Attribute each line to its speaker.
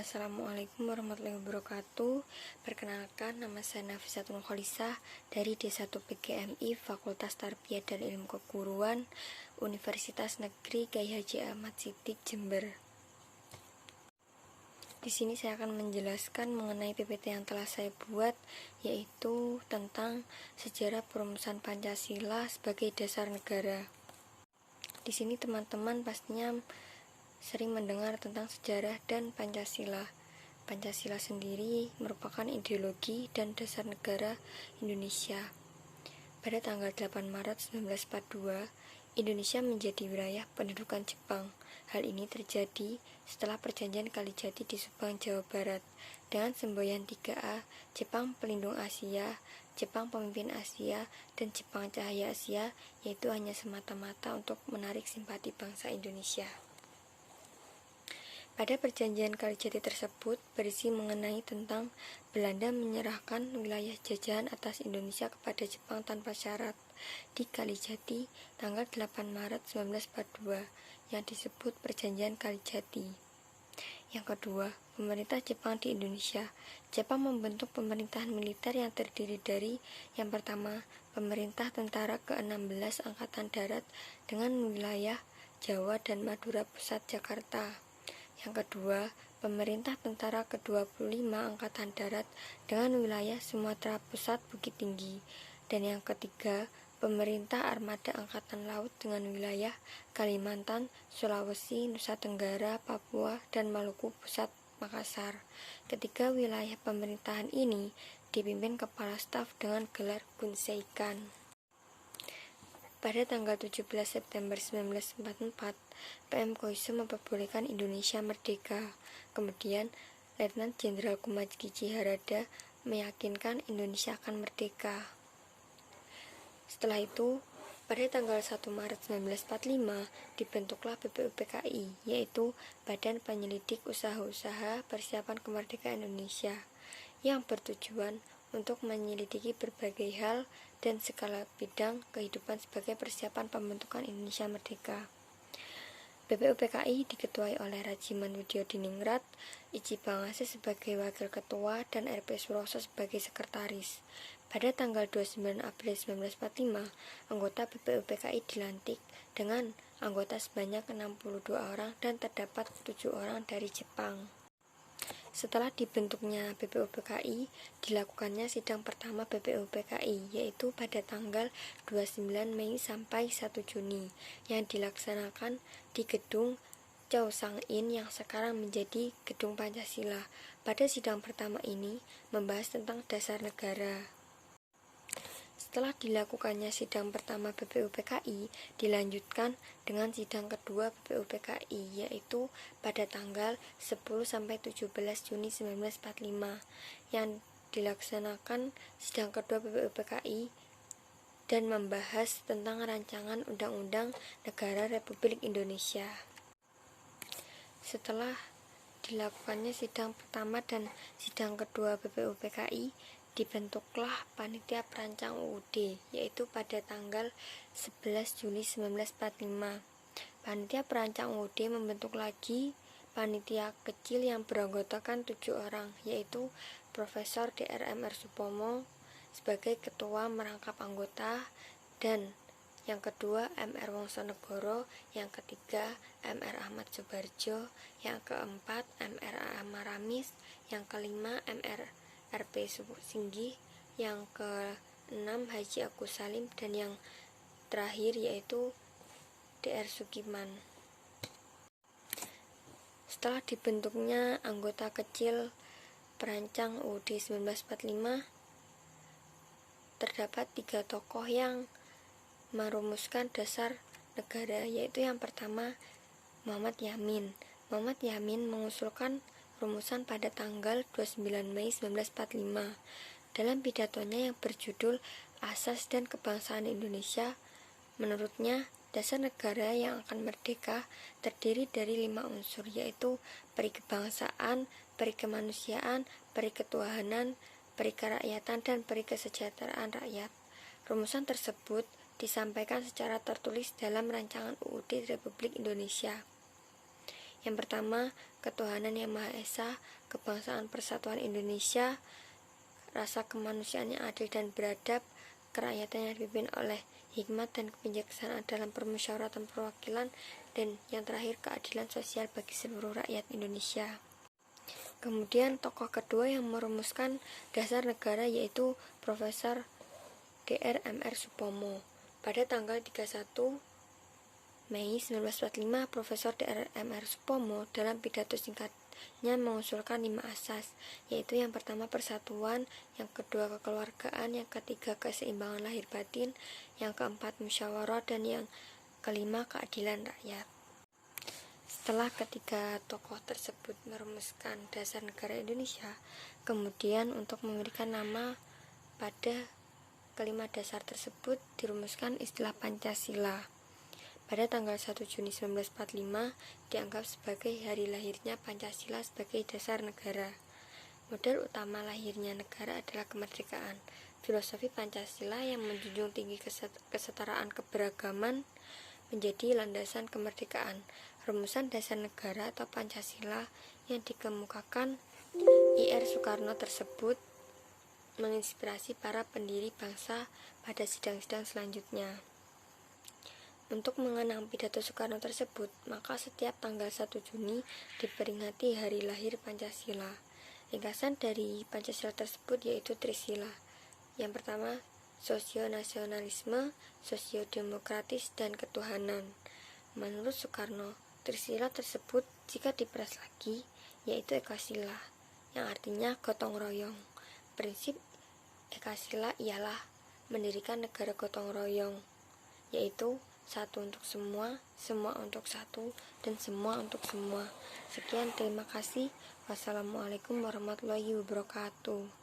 Speaker 1: Assalamualaikum warahmatullahi wabarakatuh. Perkenalkan, nama saya Nafisatul Kholisah dari D1 PGMI Fakultas Tarbiyah dan Ilmu Keguruan Universitas Negeri Kyai Haji Ahmad Siddiq, Jember. Di sini saya akan menjelaskan mengenai PPT yang telah saya buat, yaitu tentang sejarah perumusan Pancasila sebagai dasar negara. Di sini teman-teman pastinya sering mendengar tentang sejarah dan Pancasila. Pancasila sendiri merupakan ideologi dan dasar negara Indonesia. Pada tanggal 8 Maret 1942, Indonesia menjadi wilayah pendudukan Jepang. Hal ini terjadi setelah perjanjian Kalijati di Subang, Jawa Barat. Dengan semboyan 3A, Jepang Pelindung Asia, Jepang Pemimpin Asia, dan Jepang Cahaya Asia, yaitu hanya semata-mata untuk menarik simpati bangsa Indonesia. Pada perjanjian Kalijati tersebut berisi mengenai tentang Belanda menyerahkan wilayah jajahan atas Indonesia kepada Jepang tanpa syarat di Kalijati tanggal 8 Maret 1942 yang disebut Perjanjian Kalijati. Yang kedua, pemerintah Jepang di Indonesia. Jepang membentuk pemerintahan militer yang terdiri dari yang pertama, pemerintah tentara ke-16 Angkatan Darat dengan wilayah Jawa dan Madura Pusat Jakarta. Yang kedua, pemerintah tentara ke-25 Angkatan Darat dengan wilayah Sumatera Pusat Bukit Tinggi. Dan yang ketiga, pemerintah armada Angkatan Laut dengan wilayah Kalimantan, Sulawesi, Nusa Tenggara, Papua, dan Maluku Pusat Makassar. Ketiga wilayah pemerintahan ini dipimpin kepala staf dengan gelar Gunseikan. Pada tanggal 17 September 1944, PM Koiso memperbolehkan Indonesia merdeka. Kemudian, Letnan Jenderal Kumaji Harada meyakinkan Indonesia akan merdeka. Setelah itu, pada tanggal 1 Maret 1945, dibentuklah BPUPKI, yaitu Badan Penyelidik Usaha-Usaha Persiapan Kemerdekaan Indonesia, yang bertujuan untuk menyelidiki berbagai hal dan segala bidang kehidupan sebagai persiapan pembentukan Indonesia merdeka. BPUPKI diketuai oleh Rajiman Widyodiningrat, Iji Bangase sebagai wakil ketua, dan RP Suroso sebagai sekretaris. Pada tanggal 29 April 1945, anggota BPUPKI dilantik dengan anggota sebanyak 62 orang dan terdapat 7 orang dari Jepang. Setelah dibentuknya BPUPKI, dilakukannya sidang pertama BPUPKI, yaitu pada tanggal 29 Mei sampai 1 Juni, yang dilaksanakan di Gedung Chow Sang-in yang sekarang menjadi Gedung Pancasila. Pada sidang pertama ini, membahas tentang dasar negara. Setelah dilakukannya sidang pertama BPUPKI, dilanjutkan dengan sidang kedua BPUPKI, yaitu pada tanggal 10-17 Juni 1945, yang dilaksanakan sidang kedua BPUPKI dan membahas tentang rancangan Undang-Undang Negara Republik Indonesia. Setelah dilakukannya sidang pertama dan sidang kedua BPUPKI, dibentuklah Panitia Perancang UUD, yaitu pada tanggal 11 Juli 1945. Panitia Perancang UUD membentuk lagi panitia kecil yang beranggotakan 7 orang, yaitu Profesor Dr. Supomo sebagai ketua merangkap anggota, dan yang kedua M.R. Wongsonegoro, yang ketiga M.R. Ahmad Soebardjo, yang keempat M.R. Amaramis, yang kelima M.R. RP Singgih, yang ke-6 Haji Agus Salim, dan yang terakhir yaitu Dr. Sukiman. Setelah dibentuknya anggota kecil perancang UUD 1945, terdapat 3 tokoh yang merumuskan dasar negara, yaitu yang pertama Muhammad Yamin. Muhammad Yamin mengusulkan rumusan pada tanggal 29 Mei 1945. Dalam pidatonya yang berjudul Asas dan Kebangsaan Indonesia, menurutnya dasar negara yang akan merdeka terdiri dari 5 unsur, yaitu peri kebangsaan, peri kemanusiaan, peri ketuhanan, peri kerakyatan, dan peri kesejahteraan rakyat. Rumusan tersebut disampaikan secara tertulis dalam rancangan UUD Republik Indonesia. Yang pertama, ketuhanan yang Maha Esa, kebangsaan persatuan Indonesia, rasa kemanusiaan yang adil dan beradab, kerakyatan yang dipimpin oleh hikmat dan kebijaksanaan dalam permusyawaratan perwakilan, dan yang terakhir keadilan sosial bagi seluruh rakyat Indonesia. Kemudian tokoh kedua yang merumuskan dasar negara yaitu Profesor Dr. Mr. Soepomo. Pada tanggal 31 Mei 1945, Profesor Dr. Mr. Soepomo dalam pidato singkatnya mengusulkan 5 asas, yaitu yang pertama persatuan, yang kedua kekeluargaan, yang ketiga keseimbangan lahir batin, yang keempat musyawarah, dan yang kelima keadilan rakyat. Setelah ketiga tokoh tersebut merumuskan dasar negara Indonesia, kemudian untuk memberikan nama pada kelima dasar tersebut dirumuskan istilah Pancasila. Pada tanggal 1 Juni 1945 dianggap sebagai hari lahirnya Pancasila sebagai dasar negara. Modal utama lahirnya negara adalah kemerdekaan. Filosofi Pancasila yang menjunjung tinggi kesetaraan keberagaman menjadi landasan kemerdekaan. Rumusan dasar negara atau Pancasila yang dikemukakan Ir. Soekarno tersebut menginspirasi para pendiri bangsa pada sidang-sidang selanjutnya. Untuk mengenang pidato Soekarno tersebut, maka setiap tanggal 1 Juni diperingati hari lahir Pancasila. Ringkasan dari Pancasila tersebut yaitu Trisila. Yang pertama, sosionasionalisme, sosiodemokratis, dan ketuhanan. Menurut Soekarno, Trisila tersebut jika diperas lagi yaitu Ekasila, yang artinya gotong royong. Prinsip Ekasila ialah mendirikan negara gotong royong, yaitu satu untuk semua, semua untuk satu, dan semua untuk semua. Sekian, terima kasih. Wassalamualaikum warahmatullahi wabarakatuh.